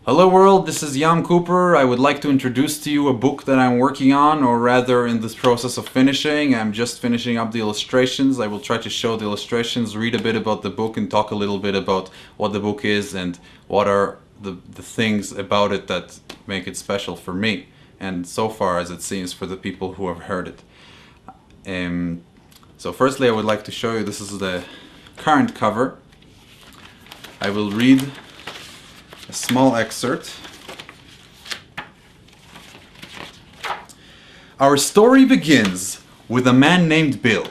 Hello world, this is Yam Cooper. I would like to introduce to you a book that I'm working on, or rather in this process of finishing. I'm just finishing up the illustrations. I will try to show the illustrations, read a bit about the book, and talk a little bit about what the book is and what are the things about it that make it special for me, and so far as it seems for the people who have heard it. So firstly I would like to show you, this is the current cover. I will read a small excerpt. Our story begins with a man named Bill,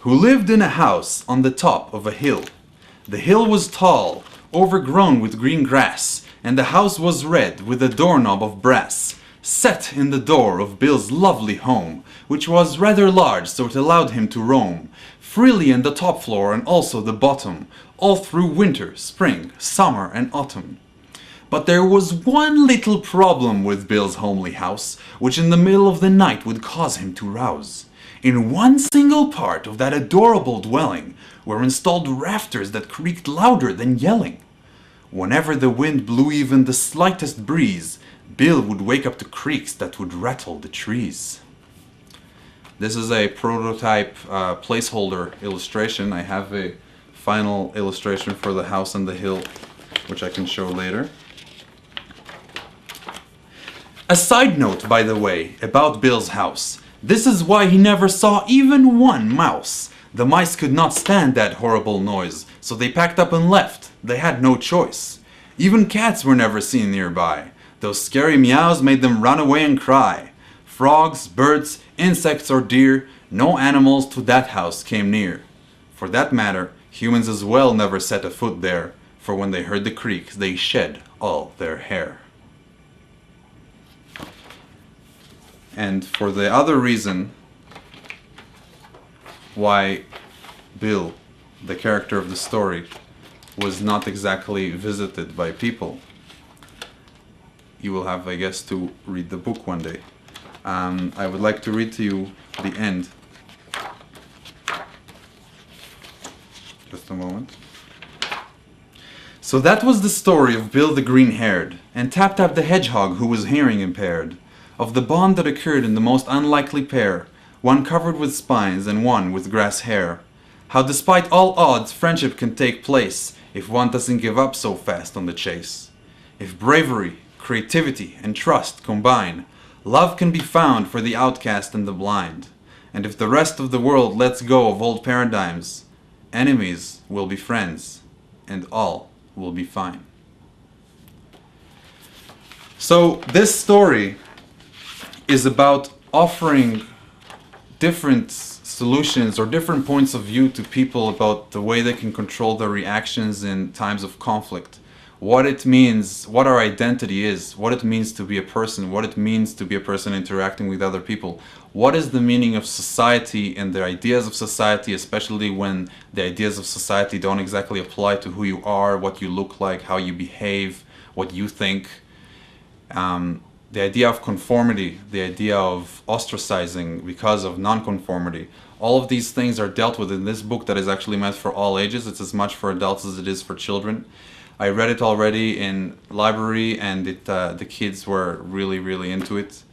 who lived in a house on the top of a hill. The hill was tall, overgrown with green grass, and the house was red with a doorknob of brass, set in the door of Bill's lovely home, which was rather large, so it allowed him to roam freely in the top floor and also the bottom, all through winter, spring, summer, and autumn. But there was one little problem with Bill's homely house, which in the middle of the night would cause him to rouse. In one single part of that adorable dwelling were installed rafters that creaked louder than yelling. Whenever the wind blew even the slightest breeze, Bill would wake up to creaks that would rattle the trees. This is a prototype placeholder illustration. I have a final illustration for the house on the hill, which I can show later. A side note, by the way, about Bill's house. This is why he never saw even one mouse. The mice could not stand that horrible noise, so they packed up and left. They had no choice. Even cats were never seen nearby. Those scary meows made them run away and cry. Frogs, birds, insects or deer, no animals to that house came near. For that matter, humans as well never set a foot there, for when they heard the creak, they shed all their hair. And for the other reason why Bill, the character of the story, was not exactly visited by people, you will have, I guess, to read the book one day. I would like to read to you the end. Just a moment. So that was the story of Bill the Green-Haired, and Tap Tap the Hedgehog who was hearing impaired. Of the bond that occurred in the most unlikely pair, one covered with spines and one with grass hair. How despite all odds friendship can take place if one doesn't give up so fast on the chase. If bravery, creativity, and trust combine, love can be found for the outcast and the blind. And if the rest of the world lets go of old paradigms, enemies will be friends, and all will be fine. So this story is about offering different solutions or different points of view to people about the way they can control their reactions in times of conflict. What it means, what our identity is, what it means to be a person, what it means to be a person interacting with other people. What is the meaning of society and the ideas of society, especially when the ideas of society don't exactly apply to who you are, what you look like, how you behave, what you think. The idea of conformity, the idea of ostracizing because of non-conformity. All of these things are dealt with in this book that is actually meant for all ages. It's as much for adults as it is for children. I read it already in library and the kids were really into it.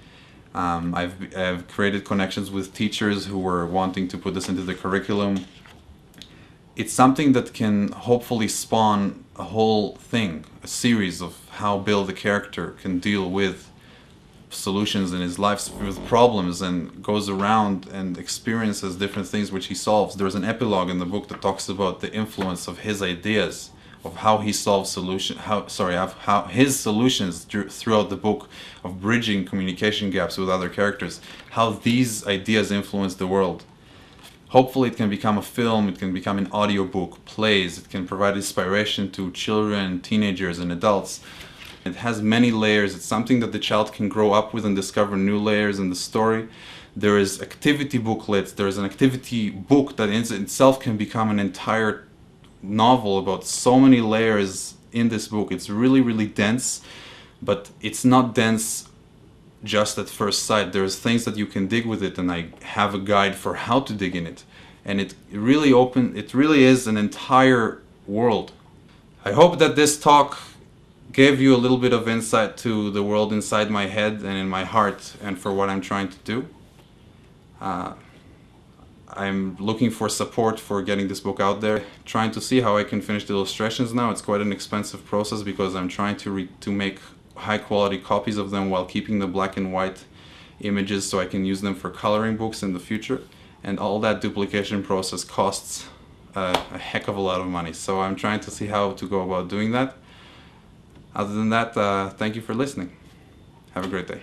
I've created connections with teachers who were wanting to put this into the curriculum. It's something that can hopefully spawn a whole thing, a series of how Bill the character can deal with solutions in his life, with problems, and goes around and experiences different things which he solves. There's an epilogue in the book that talks about the influence of his ideas, of how he solves how his solutions throughout the book, of bridging communication gaps with other characters, how these ideas influence the world. Hopefully it can become a film, it can become an audiobook, plays, it can provide inspiration to children, teenagers, and adults. It has many layers. It's something that the child can grow up with and discover new layers in the story. There is activity booklets. There is an activity book that in itself can become an entire novel about so many layers in this book. It's really dense, but it's not dense just at first sight. There's things that you can dig with it, and I have a guide for how to dig in it. And it really is an entire world. I hope that this talk gave you a little bit of insight to the world inside my head and in my heart and for what I'm trying to do. I'm looking for support for getting this book out there, trying to see how I can finish the illustrations now. It's quite an expensive process because I'm trying to make high quality copies of them while keeping the black and white images so I can use them for coloring books in the future. And all that duplication process costs a heck of a lot of money. So I'm trying to see how to go about doing that. Other than that, thank you for listening. Have a great day.